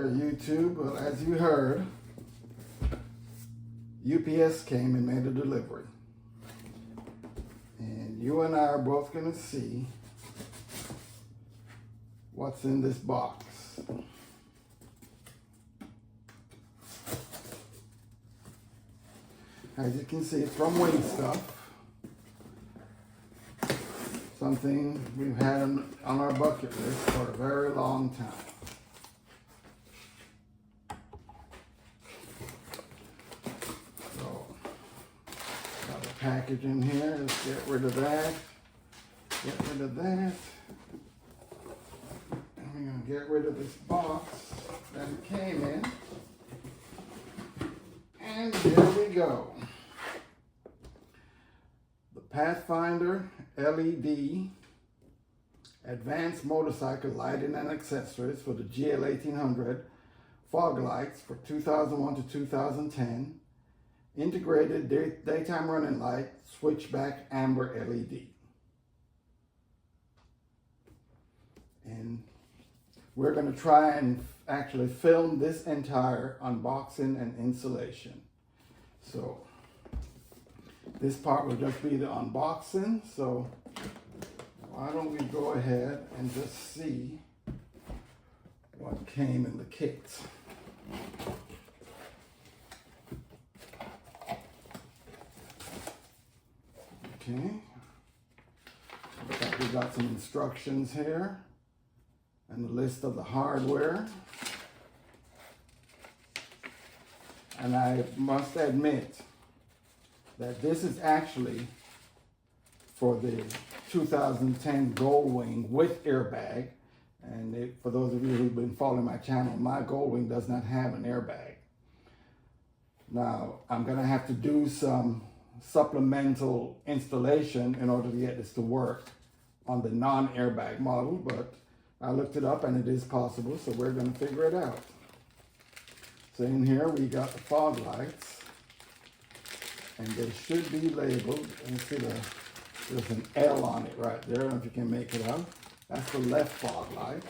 YouTube. Well, as you heard, UPS came and made a delivery. And you and I are both going to see what's in this box. As you can see, it's from Wing Stuff. Something we've had on our bucket list for a very long time. So, got a package in here. Let's get rid of that. Get rid of that. And we're going to get rid of this box that it came in. And here we go. The Pathfinder LED Advanced Motorcycle Lighting and Accessories for the GL 1800 fog lights for 2001 to 2010. Integrated daytime running light switchback amber LED. And we're going to try and actually film this entire unboxing and installation. So this part will just be the unboxing. So why don't we go ahead and just see what came in the kit. Okay. Looks like we got some instructions here and a list of the hardware. And I must admit that this is actually for the 2010 Goldwing with airbag. And for those of you who've been following my channel, my Goldwing does not have an airbag. Now, I'm gonna have to do some supplemental installation in order to get this to work on the non-airbag model, but I looked it up and it is possible, so we're gonna figure it out. So in here we got the fog lights, and they should be labeled. You see there's an L on it right there. I don't know if you can make it out. That's the left fog light.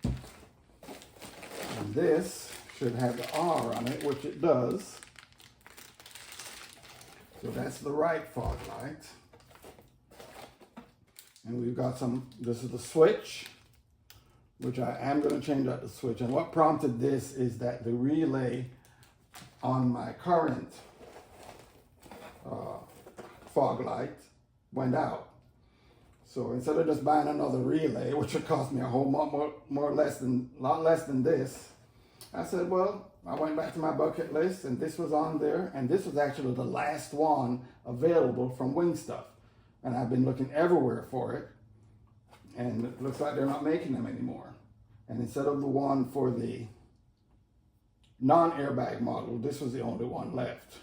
And this should have the R on it, which it does. So that's the right fog light. And we've got this is the switch, which I am going to change out the switch. And what prompted this is that the relay on my current fog light went out. So instead of just buying another relay, which would cost me a whole lot less than this, I said, well, I went back to my bucket list and this was on there, and this was actually the last one available from Wing Stuff. And I've been looking everywhere for it, and it looks like they're not making them anymore. And instead of the one for the non-airbag model, this was the only one left.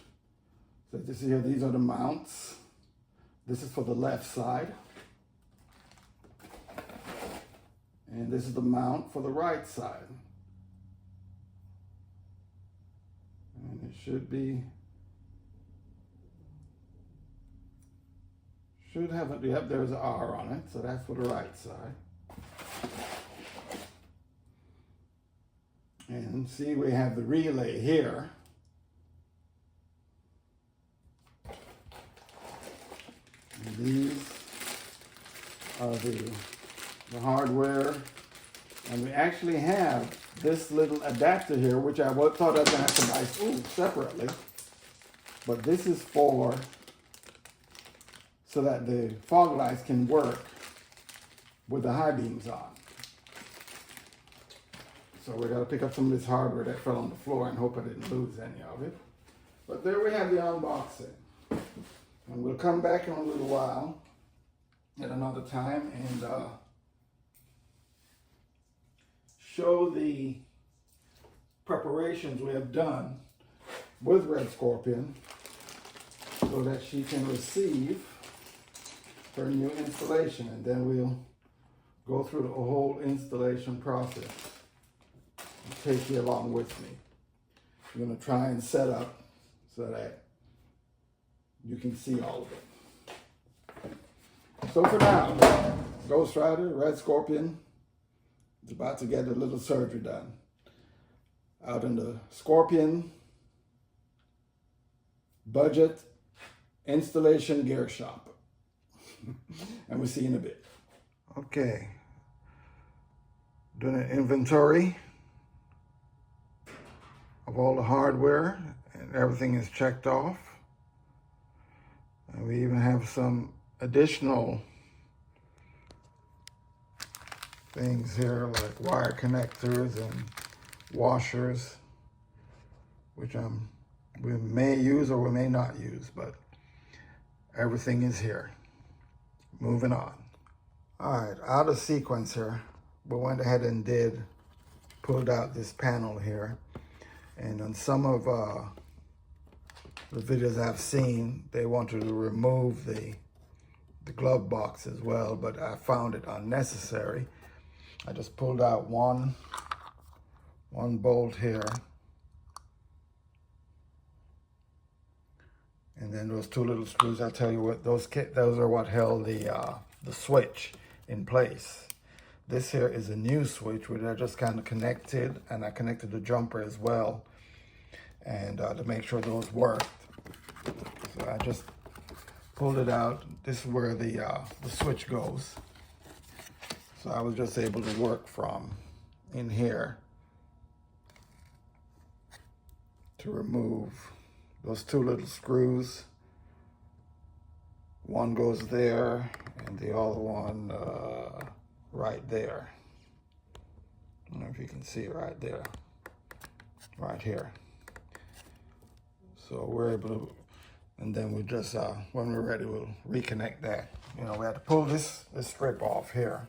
So you see here, these are the mounts. This is for the left side. And this is the mount for the right side. And it should have it, yep, there's an R on it, so that's for the right side. And see, we have the relay here. And these are the hardware. And we actually have this little adapter here, which I thought I was going to have to buy separately. But this is so that the fog lights can work with the high beams on. So we got to pick up some of this hardware that fell on the floor and hope I didn't lose any of it. But there we have the unboxing. And we'll come back in a little while at another time and show the preparations we have done with Red Scorpion so that she can receive her new installation, and then we'll go through the whole installation process and take you along with me. I'm going to try and set up so that you can see all of it. So for now, Ghost Rider, Red Scorpion, is about to get a little surgery done. out in the Scorpion Budget Installation Gear Shop. And we'll see you in a bit. Okay, doing an inventory of all the hardware, and everything is checked off. And we even have some additional things here like wire connectors and washers, which we may use or we may not use, but everything is here. Moving on. All right, out of sequence here, we went ahead and pulled out this panel here. And on some of the videos I've seen, they wanted to remove the glove box as well, but I found it unnecessary. I just pulled out one bolt here. And then those two little screws, I'll tell you what, those are what held the switch in place. This here is a new switch, which I just kind of connected, and I connected the jumper as well, and to make sure those worked. So I just pulled it out. This is where the switch goes. So I was just able to work from in here to remove those two little screws. One goes there and the other one right there. I don't know if you can see it right there, right here. So we're able to, and then we just, when we're ready, we'll reconnect that. You know, we had to pull this strip off here.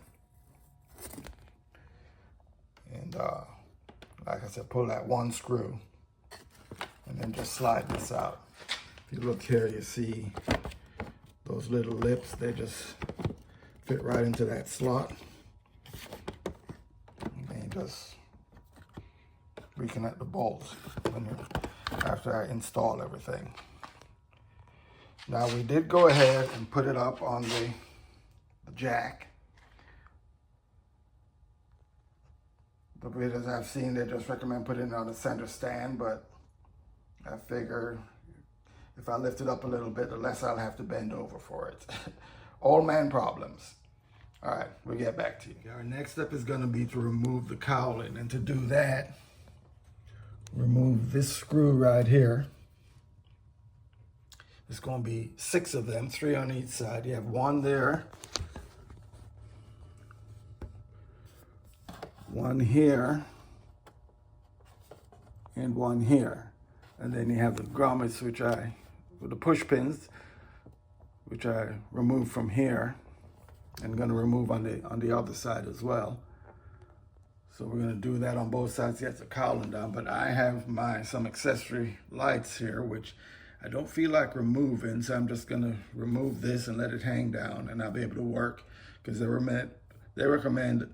And like I said, pull that one screw and then just slide this out. If you look here, you see those little lips, they just fit right into that slot. And then you just reconnect the bolts after I install everything. Now we did go ahead and put it up on the jack. The videos I've seen, they just recommend putting it on the center stand, but I figure if I lift it up a little bit, the less I'll have to bend over for it. All man problems. All right, we'll get back to you. Our next step is going to be to remove the cowling, and to do that, remove this screw right here. There's going to be 6 of them, 3 on each side. You have one there, one here, and one here. And then you have the grommets, with the push pins, which I removed from here, and going to remove on the other side as well. So we're going to do that on both sides to get the cowling down. But I have some accessory lights here, which I don't feel like removing, so I'm just going to remove this and let it hang down, and I'll be able to work, because they recommend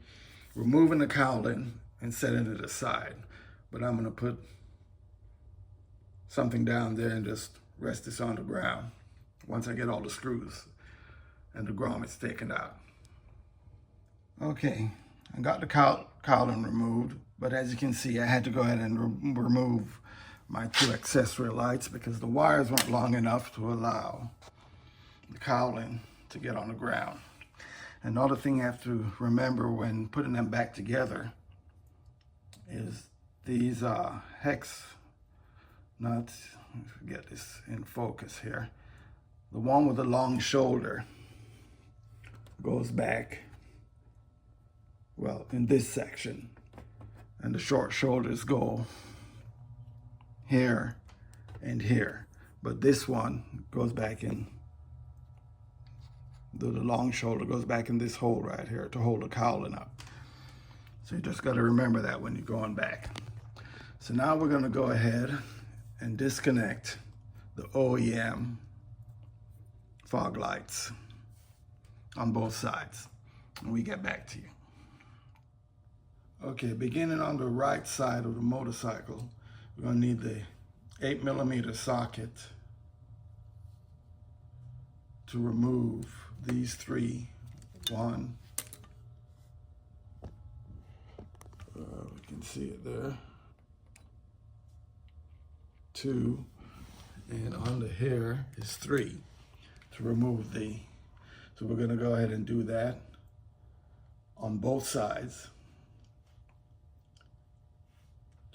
removing the cowling and setting it aside. But I'm going to put something down there and just rest this on the ground once I get all the screws and the grommets taken out. Okay, I got the cowling removed, but as you can see, I had to go ahead and remove my 2 accessory lights because the wires weren't long enough to allow the cowling to get on the ground. Another thing you have to remember when putting them back together is these hex nuts. Let's get this in focus here. The one with the long shoulder goes back, well, in this section, and the short shoulders go here and here, but this one goes back in, the long shoulder goes back in this hole right here to hold the cowling up. So you just got to remember that when you're going back. So now we're going to go ahead and disconnect the OEM fog lights on both sides, and we get back to you. Okay, beginning on the right side of the motorcycle, we're going to need the 8mm socket to remove these 3. One, we can see it there. 2, and under here is 3 to remove the, so we're gonna go ahead and do that on both sides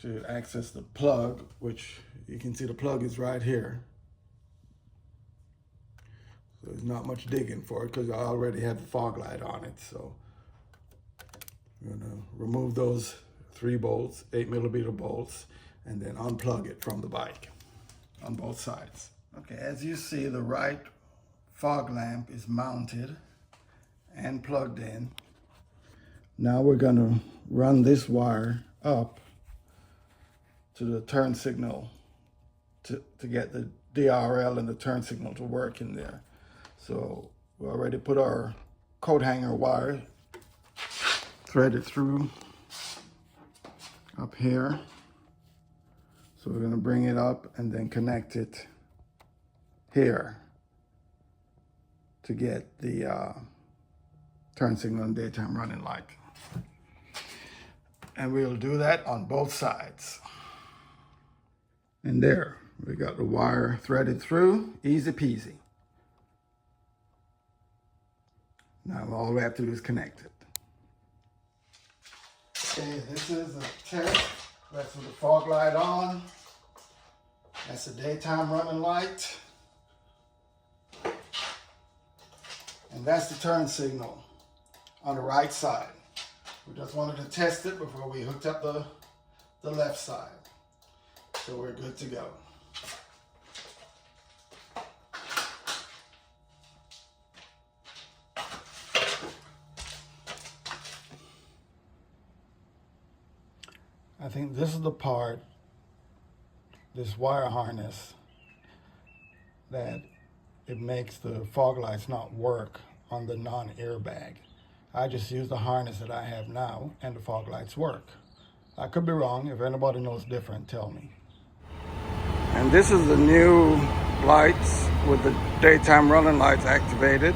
to access the plug, which you can see the plug is right here. So there's not much digging for it because I already have the fog light on it. So I'm gonna remove those 3 bolts, 8mm bolts, and then unplug it from the bike on both sides. Okay, as you see, the right fog lamp is mounted and plugged in. Now we're gonna run this wire up to the turn signal to get the DRL and the turn signal to work in there. So we already put our coat hanger wire threaded through up here. So we're gonna bring it up and then connect it here to get the turn signal and daytime running light. And we'll do that on both sides. And there, we got the wire threaded through, easy peasy. Now all we have to do is connect it. Okay, this is a test. That's with the fog light on. That's the daytime running light. And that's the turn signal on the right side. We just wanted to test it before we hooked up the left side. So we're good to go. I think this is the part, this wire harness, that it makes the fog lights not work on the non-airbag. I just use the harness that I have now and the fog lights work. I could be wrong. If anybody knows different, tell me. And this is the new lights with the daytime running lights activated.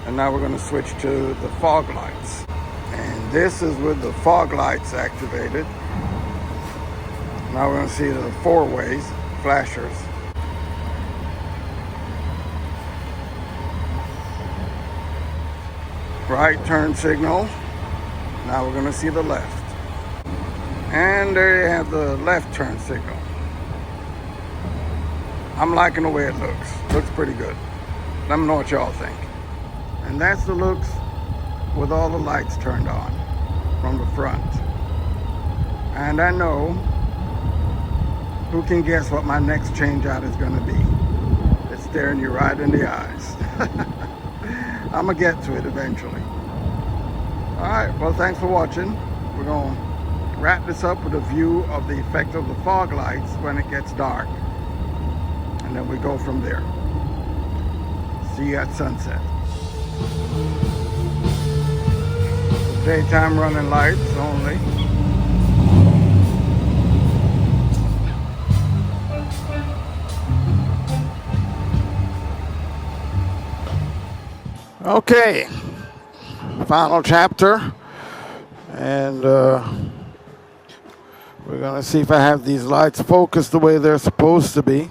And now we're going to switch to the fog lights. And this is with the fog lights activated. Now we're going to see the 4-ways, flashers. Right turn signal. Now we're going to see the left. And there you have the left turn signal. I'm liking the way it looks. Looks pretty good. Let me know what y'all think. And that's the looks with all the lights turned on from the front. And I know, who can guess what my next change out is going to be? It's staring you right in the eyes. I'm going to get to it eventually. Alright, well, thanks for watching. We're going to wrap this up with a view of the effect of the fog lights when it gets dark. And then we go from there. See you at sunset. Daytime running lights only. Okay, final chapter, and we're gonna see if I have these lights focused the way they're supposed to be.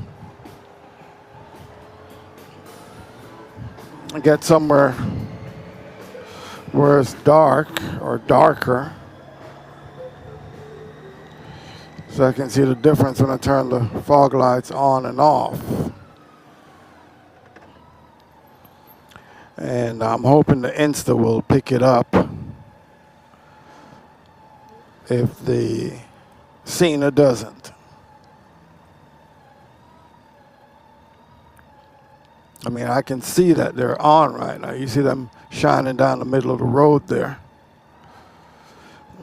I get somewhere where it's dark or darker, so I can see the difference when I turn the fog lights on and off. And I'm hoping the Insta will pick it up if the Cena doesn't. I mean, I can see that they're on right now. You see them shining down the middle of the road there.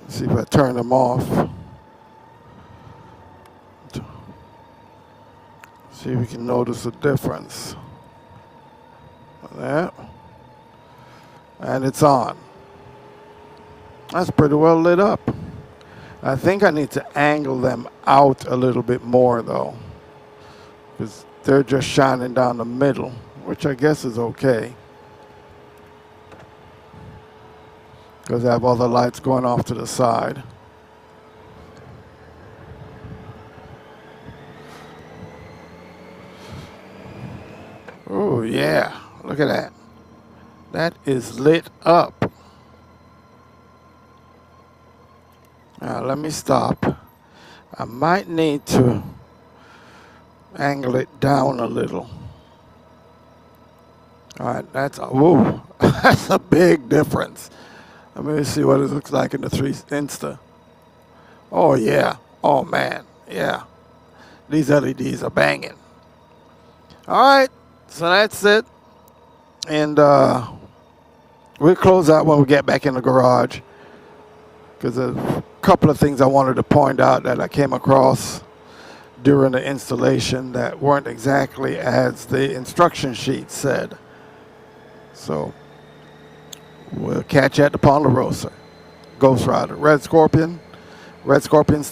Let's see if I turn them off. See if we can notice the difference. There. And it's on. That's pretty well lit up. I think I need to angle them out a little bit more though, because they're just shining down the middle, which I guess is okay, because I have all the lights going off to the side. yeah, look at that. That is lit up. Now let me stop. I might need to angle it down a little. All right, that's whoa, that's a big difference. Let me see what it looks like in the 3 Insta. Oh yeah, oh man, yeah. These LEDs are banging. All right, so that's it, and we'll close out when we get back in the garage, because there's a couple of things I wanted to point out that I came across during the installation that weren't exactly as the instruction sheet said. So we'll catch you at the Ponderosa. Ghost Rider, Red Scorpion's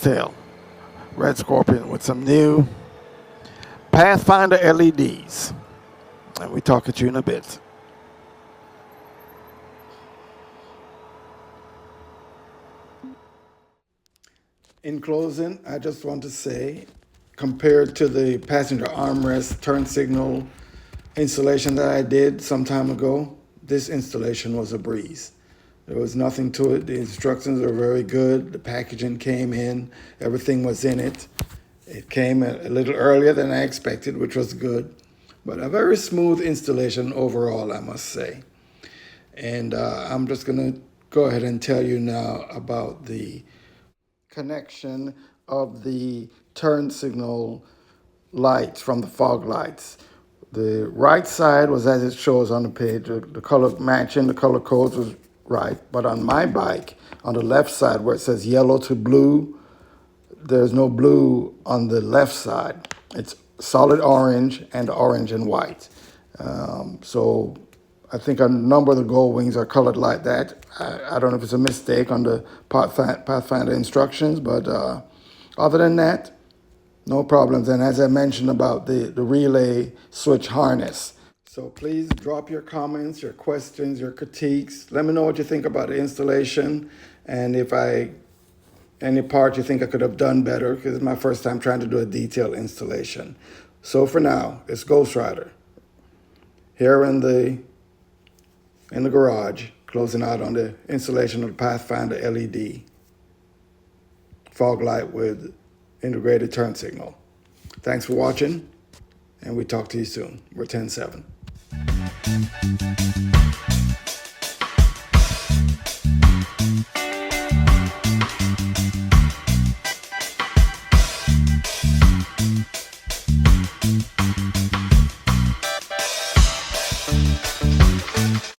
tail. Red Scorpion with some new Pathfinder LEDs. And we talk at you in a bit. In closing, I just want to say, compared to the passenger armrest turn signal installation that I did some time ago, this installation was a breeze. There was nothing to it. The instructions are very good. The packaging came in. Everything was in it. It came a little earlier than I expected, which was good. But a very smooth installation overall, I must say. And I'm just going to go ahead and tell you now about the connection of the turn signal lights from the fog lights. The right side was as it shows on the page. The color matching, the color codes was right. But on my bike, on the left side where it says yellow to blue, there's no blue on the left side. It's solid orange and white. So I think a number of the gold wings are colored like that. I don't know if it's a mistake on the Pathfinder instructions, but other than that, no problems. And as I mentioned about the relay switch harness. So please drop your comments, your questions, your critiques. Let me know what you think about the installation, and if any part you think I could have done better, because it's my first time trying to do a detailed installation. So for now, it's Ghost Rider here in the garage, closing out on the installation of the Pathfinder LED fog light with integrated turn signal. Thanks for watching, and we talk to you soon. We're 10-7.